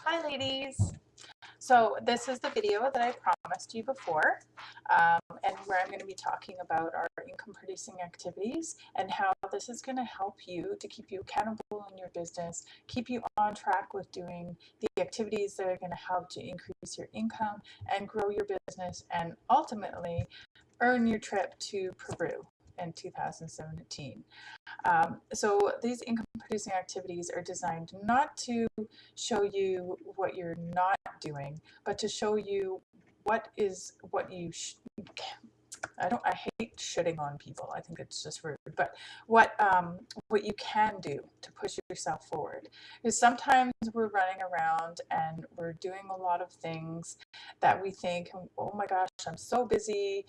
Hi ladies! So this is the video that I promised you before, and where I'm going to be talking about our income producing activities and how this is going to help you to keep you accountable in your business, keep you on track with doing the activities that are going to help to increase your income and grow your business and ultimately earn your trip to Peru in 2017. So these income producing activities are designed not to show you what you're not doing, but to show you what you I hate shitting on people. I think it's just rude. But what you can do to push yourself forward is sometimes we're running around and we're doing a lot of things that we think, oh my gosh, I'm so busy.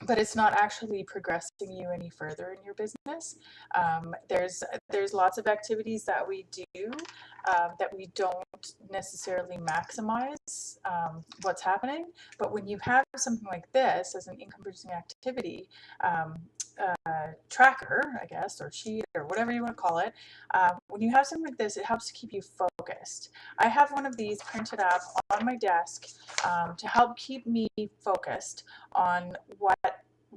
But it's not actually progressing you any further in your business. There's lots of activities that we do that we don't necessarily maximize what's happening. But when you have something like this as an income producing activity, tracker, I guess, or sheet, or whatever you want to call it, when you have something like this, it helps to keep you focused. I have one of these printed up on my desk to help keep me focused on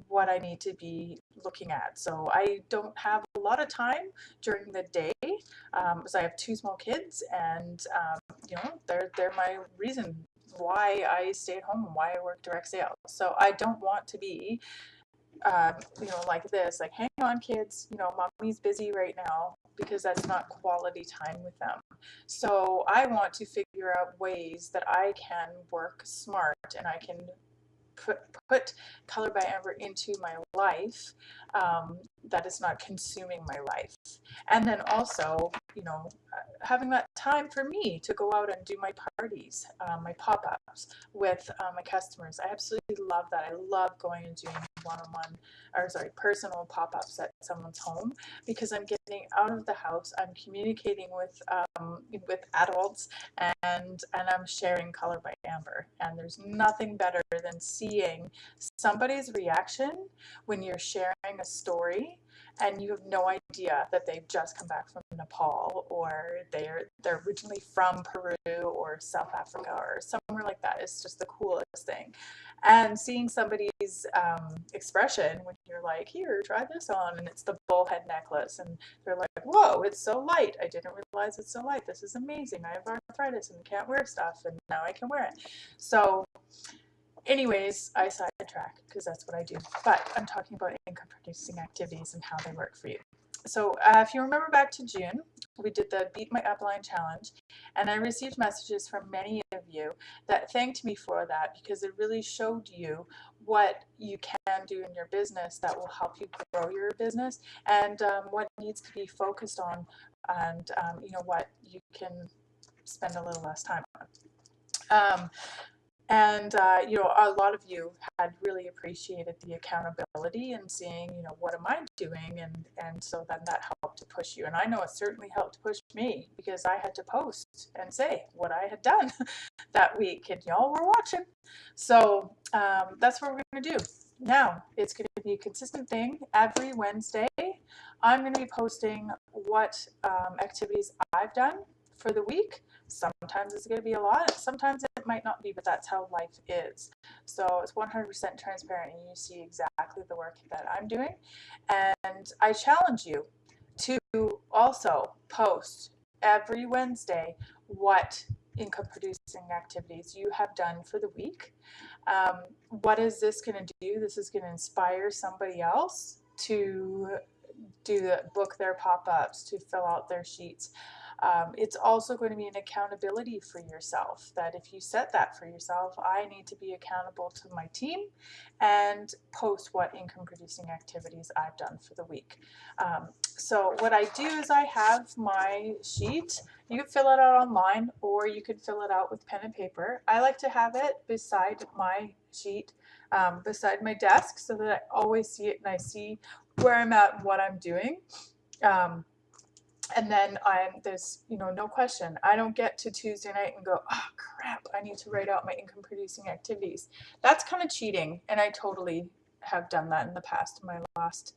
what I need to be looking at. So I don't have a lot of time during the day because I have two small kids, and they're my reason why I stay at home and why I work direct sales. So I don't want to be like this, like, hang on kids, mommy's busy right now, because that's not quality time with them. So I want to figure out ways that I can work smart and I can put Color by Amber into my life that is not consuming my life. And then also, having that time for me to go out and do my parties, my pop-ups with my customers. I absolutely love that. I love going and doing personal pop-ups at someone's home, because I'm getting out of the house, I'm communicating with adults, and I'm sharing Color by Amber. And there's nothing better than seeing somebody's reaction when you're sharing a story and you have no idea that they've just come back from Nepal, or they're originally from Peru or South Africa or somewhere like that. It's just the coolest thing. And seeing somebody's expression when you're like, here, try this on, and it's the bullhead necklace, and they're like, whoa, it's so light. I didn't realize it's so light. This is amazing. I have arthritis and can't wear stuff, and now I can wear it. So anyways, I sidetrack because that's what I do. But I'm talking about income producing activities and how they work for you. So if you remember back to June, we did the Beat My Upline Challenge, and I received messages from many of you that thanked me for that, because it really showed you what you can do in your business that will help you grow your business, and what needs to be focused on, and what you can spend a little less time on. A lot of you had really appreciated the accountability and seeing, what am I doing? And so then that helped to push you. And I know it certainly helped to push me, because I had to post and say what I had done that week, and y'all were watching. So that's what we're going to do. Now, it's going to be a consistent thing. Every Wednesday, I'm going to be posting what activities I've done for the week. Sometimes it's going to be a lot, sometimes it might not be, but that's how life is. So it's 100% transparent, and you see exactly the work that I'm doing. And I challenge you to also post every Wednesday what income producing activities you have done for the week. What is this going to do? This is going to inspire somebody else to book their pop-ups, to fill out their sheets. It's also going to be an accountability for yourself, that if you set that for yourself, I need to be accountable to my team and post what income producing activities I've done for the week. So what I do is I have my sheet. You can fill it out online, or you could fill it out with pen and paper. I like to have it beside my sheet, beside my desk, so that I always see it and I see where I'm at and what I'm doing. And then there's, no question. I don't get to Tuesday night and go, oh crap, I need to write out my income producing activities. That's kind of cheating, and I totally have done that in the past in my last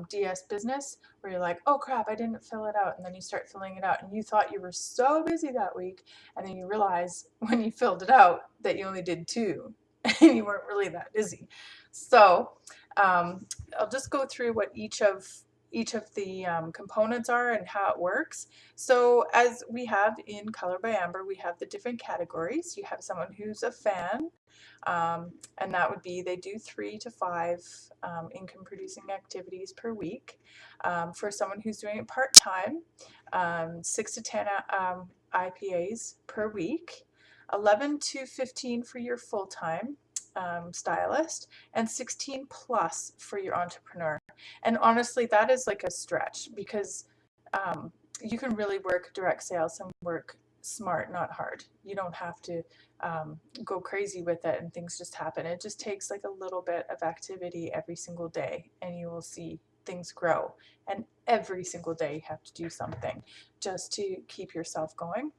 DS business, where you're like, oh crap, I didn't fill it out. And then you start filling it out and you thought you were so busy that week. And then you realize when you filled it out that you only did 2 and you weren't really that busy. So I'll just go through what each of the components are and how it works. So as we have in Color by Amber, we have the different categories. You have someone who's a fan, and that would be they do 3 to 5 income producing activities per week. For someone who's doing it part-time, 6 to 10 IPAs per week, 11 to 15 for your full-time stylist, and 16 plus for your entrepreneur. And honestly, that is like a stretch, because you can really work direct sales and work smart, not hard. You don't have to go crazy with it and things just happen. It just takes like a little bit of activity every single day and you will see things grow. And every single day you have to do something just to keep yourself going.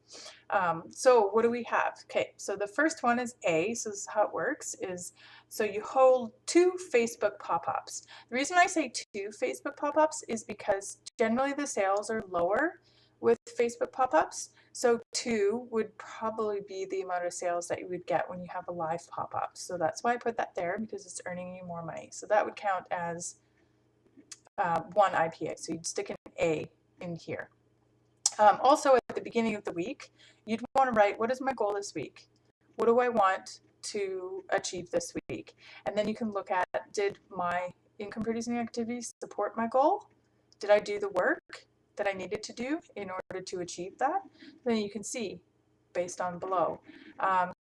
So what do we have? Okay, so the first one is A. So this is how it works, is so you hold 2 Facebook pop-ups. The reason I say 2 Facebook pop-ups is because generally the sales are lower with Facebook pop-ups. So 2 would probably be the amount of sales that you would get when you have a live pop-up. So that's why I put that there, because it's earning you more money. So that would count as 1 IPA. So you'd stick an A in here. Also, at the beginning of the week, you'd want to write, what is my goal this week? What do I want to achieve this week? And then you can look at, did my income producing activities support my goal? Did I do the work that I needed to do in order to achieve that? Then you can see based on below.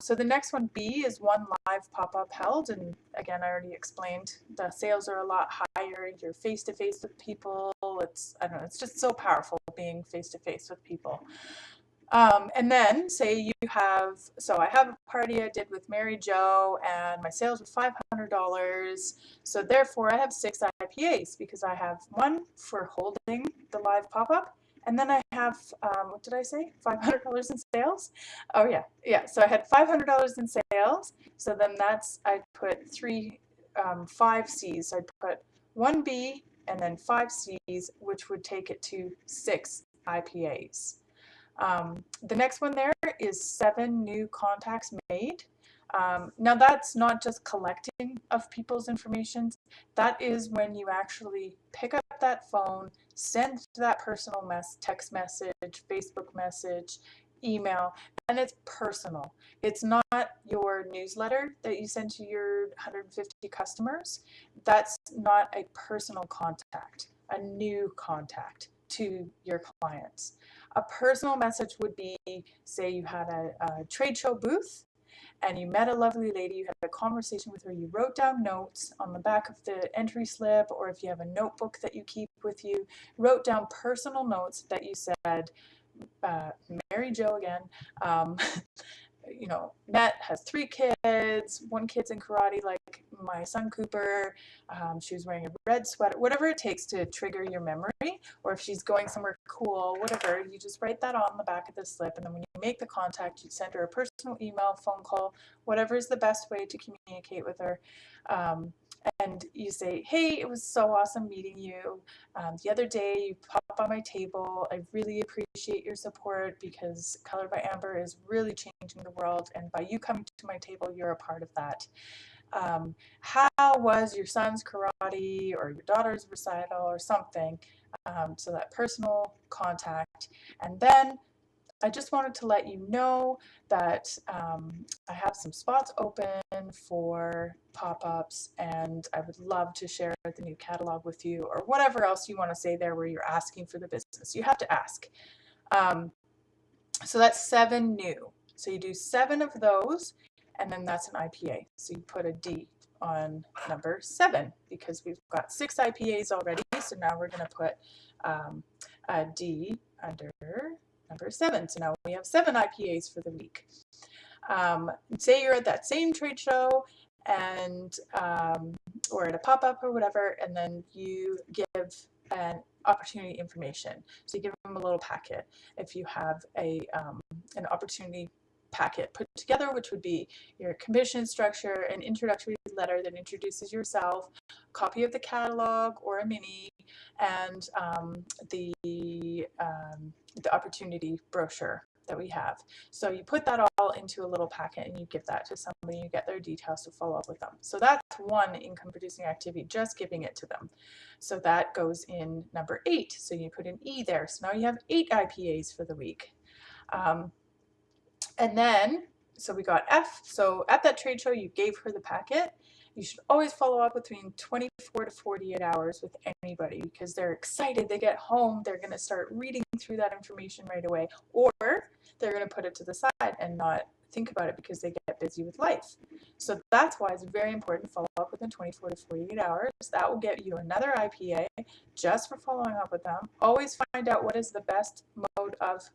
So the next one, B, is 1 live pop-up held. And again, I already explained the sales are a lot higher. You're face-to-face with people. I don't know, it's just so powerful being face-to-face with people. And then say you have, so I have a party I did with Mary Jo and my sales were $500. So therefore I have 6 IPAs because I have 1 for holding the live pop-up. And then I have, what did I say? $500 in sales? Oh yeah, yeah. So I had $500 in sales. So then I put 5 C's. So I put 1 B and then 5 C's, which would take it to 6 IPAs. The next one there is 7 new contacts made. Now that's not just collecting of people's information. That is when you actually pick up that phone, send that personal text message, Facebook message, email, and it's personal. It's not your newsletter that you send to your 150 customers. That's not a personal contact, a new contact to your clients. A personal message would be, say you had a trade show booth and you met a lovely lady, you had a conversation with her, you wrote down notes on the back of the entry slip, or if you have a notebook that you keep with you, wrote down personal notes that you said, Mary Jo again, you know, met, has 3 kids, 1 kid's in karate like my son Cooper, she was wearing a red sweater, whatever it takes to trigger your memory, or if she's going somewhere cool, whatever, you just write that on the back of the slip, and then when you make the contact, you send her a personal email, phone call, whatever is the best way to communicate with her. And you say, hey, it was so awesome meeting you. The other day you popped on my table. I really appreciate your support because Color by Amber is really changing the world. And by you coming to my table, you're a part of that. How was your son's karate or your daughter's recital or something? So that personal contact. And then I just wanted to let you know that I have some spots open for pop-ups, and I would love to share the new catalog with you, or whatever else you want to say there where you're asking for the business. You have to ask. So that's 7 new. So you do 7 of those, and then that's an IPA. So you put a D on number 7 because we've got 6 IPAs already. So now we're going to put a D under number 7. So now we have 7 IPAs for the week. Say you're at that same trade show and or at a pop-up or whatever, and then you give an opportunity information. So you give them a little packet. If you have an opportunity packet put together, which would be your commission structure, an introductory letter that introduces yourself, a copy of the catalog or a mini, and the opportunity brochure that we have. So you put that all into a little packet and you give that to somebody, you get their details to follow up with them. So that's one income producing activity, just giving it to them. So that goes in number 8. So you put an E there. So now you have 8 IPAs for the week. And then, so we got F. So at that trade show, you gave her the packet. You should always follow up between 24 to 48 hours with anybody because they're excited. They get home, they're going to start reading through that information right away, or they're going to put it to the side and not think about it because they get busy with life. So that's why it's very important to follow up within 24 to 48 hours. That will get you another IPA just for following up with them. Always find out what is the best mode of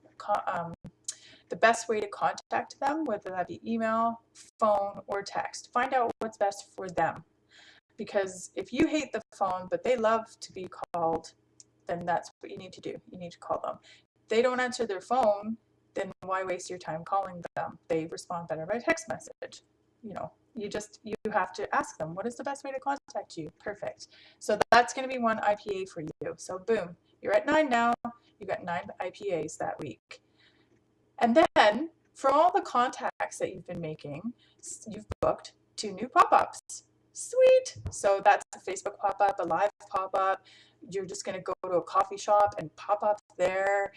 the best way to contact them, whether that be email, phone, or text. Find out what's best for them. Because if you hate the phone, but they love to be called, then that's what you need to do. You need to call them. If they don't answer their phone, then why waste your time calling them? They respond better by text message. You have to ask them, what is the best way to contact you? Perfect. So that's going to be 1 IPA for you. So boom, you're at 9 now. You got 9 IPAs that week. And then for all the contacts that you've been making, you've booked 2 new pop-ups. Sweet. So that's a Facebook pop-up, a live pop-up. You're just going to go to a coffee shop and pop up there,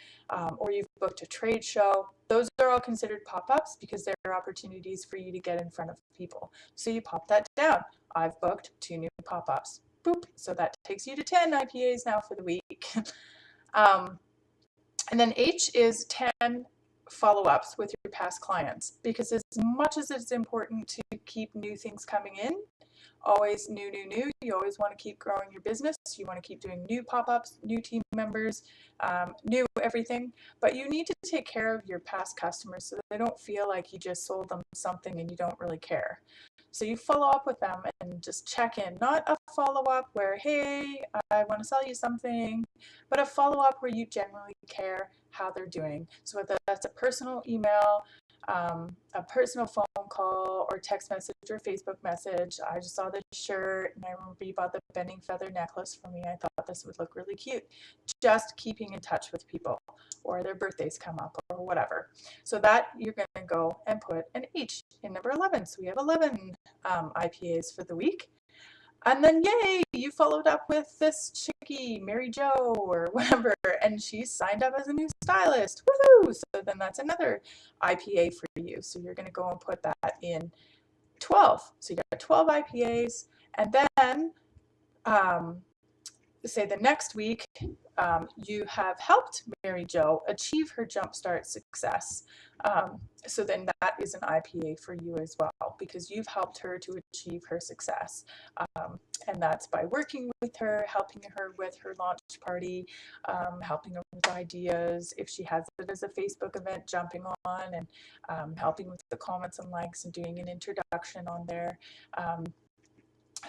or you've booked a trade show. Those are all considered pop-ups because they're opportunities for you to get in front of people. So you pop that down. I've booked 2 new pop-ups. Boop. So that takes you to 10 IPAs now for the week. And then H is 10 follow-ups with your past clients, because as much as it's important to keep new things coming in, always new, you always want to keep growing your business. You want to keep doing new pop-ups, new team members, new everything, but you need to take care of your past customers so that they don't feel like you just sold them something and you don't really care. So you follow up with them and just check in, not a follow-up where, hey, I want to sell you something, but a follow-up where you genuinely care how they're doing. So whether that's a personal email, a personal phone call, or text message or Facebook message. I just saw this shirt and I remember you bought the bending feather necklace for me. I thought this would look really cute. Just keeping in touch with people, or their birthdays come up or whatever. So that you're going to go and put an H in number 11. So we have 11 IPAs for the week. And then, yay, you followed up with this chickie, Mary Jo or whatever, and she signed up as a new stylist. Woohoo! So then that's another IPA for you. So you're going to go and put that in 12. So you got 12 IPAs. And then, say the next week, you have helped Mary Jo achieve her Jumpstart success. So then that is an IPA for you as well, because you've helped her to achieve her success. And that's by working with her, helping her with her launch party, helping her with ideas. If she has it as a Facebook event, jumping on and helping with the comments and likes and doing an introduction on there.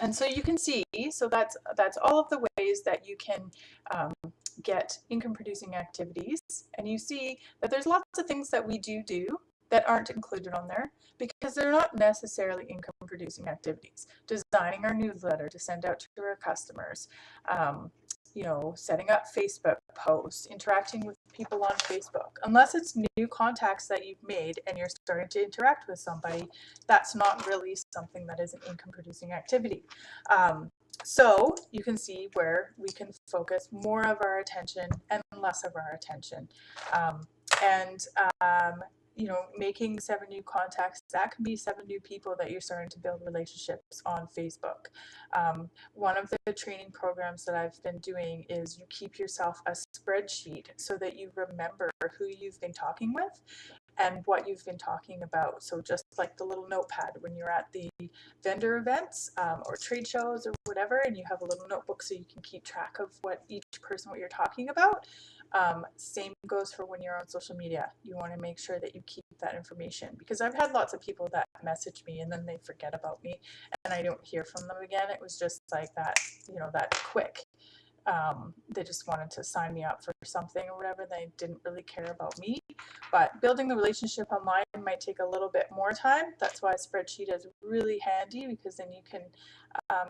And so you can see, so that's all of the ways that you can get income producing activities. And you see that there's lots of things that we do that aren't included on there because they're not necessarily income producing activities. Designing our newsletter to send out to our customers, setting up Facebook posts, interacting with people on Facebook. Unless it's new contacts that you've made and you're starting to interact with somebody, that's not really something that is an income producing activity. So you can see where we can focus more of our attention and less of our attention. Making 7 new contacts, that can be 7 new people that you're starting to build relationships on Facebook. One of the training programs that I've been doing is you keep yourself a spreadsheet so that you remember who you've been talking with and what you've been talking about. So just like the little notepad when you're at the vendor events or trade shows or whatever, and you have a little notebook so you can keep track of what you're talking about. Same goes for when you're on social media. You want to make sure that you keep that information, because I've had lots of people that message me and then they forget about me and I don't hear from them again. It was just like that, that quick. They just wanted to sign me up for something or whatever. They didn't really care about me. but building the relationship online might take a little bit more time. That's why a spreadsheet is really handy, because then you can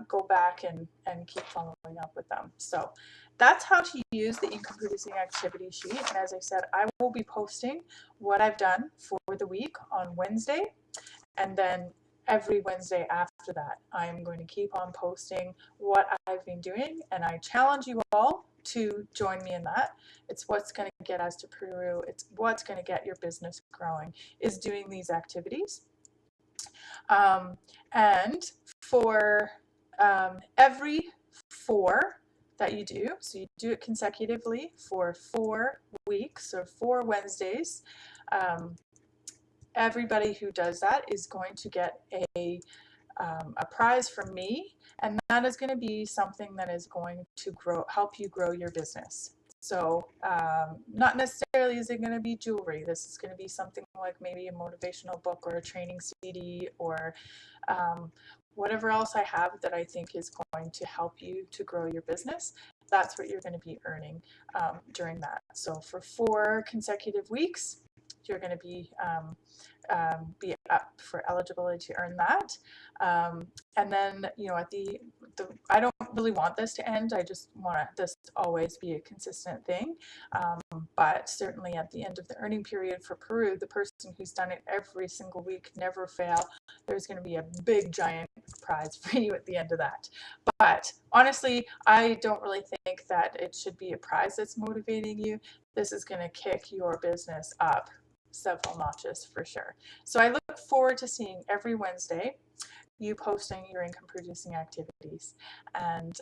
go back and keep following up with them. So that's how to use the income producing activity sheet. And as I said, I will be posting what I've done for the week on Wednesday, and then every Wednesday after that, I'm going to keep on posting what I've been doing, and I challenge you all to join me in that. It's what's going to get us to Peru. It's what's going to get your business growing, is doing these activities. And for every 4 that you do, so you do it consecutively for 4 weeks or 4 Wednesdays, everybody who does that is going to get a prize from me, and that is going to be something that is going to help you grow your business. So not necessarily is it going to be jewelry. This is going to be something like maybe a motivational book or a training CD, or whatever else I have that I think is going to help you to grow your business. That's what you're going to be earning during that. So for 4 consecutive weeks, you're going to be up for eligibility to earn that. And then, at the I don't really want this to end. I just want this to always be a consistent thing. But certainly at the end of the earning period for Peru, the person who's done it every single week, never fail, there's going to be a big giant prize for you at the end of that. But honestly, I don't really think that it should be a prize that's motivating you. This is going to kick your business up several notches for sure. So I look forward to seeing every Wednesday you posting your income producing activities, and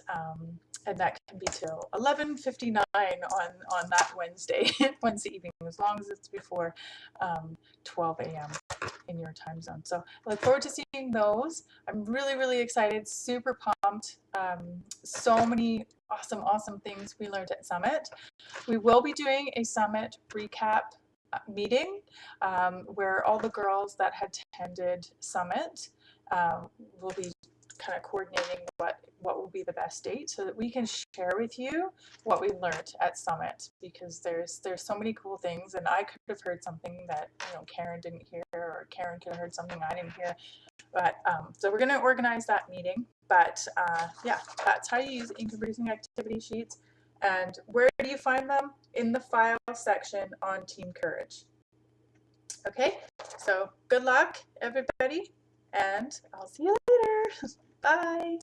that can be till 11:59 on that Wednesday evening, as long as it's before 12 a.m. in your time zone. So I look forward to seeing those. I'm really excited, super pumped. So many awesome things we learned at Summit. We will be doing a Summit recap meeting where all the girls that had attended Summit will be kind of coordinating what will be the best date, so that we can share with you what we learned at Summit, because there's so many cool things, and I could have heard something that Karen didn't hear, or Karen could have heard something I didn't hear. But so we're going to organize that meeting. But yeah, that's how you use income producing activity sheets. And where do you find them? In the file section on Team Courage. Okay, so good luck, everybody, and I'll see you later. Bye.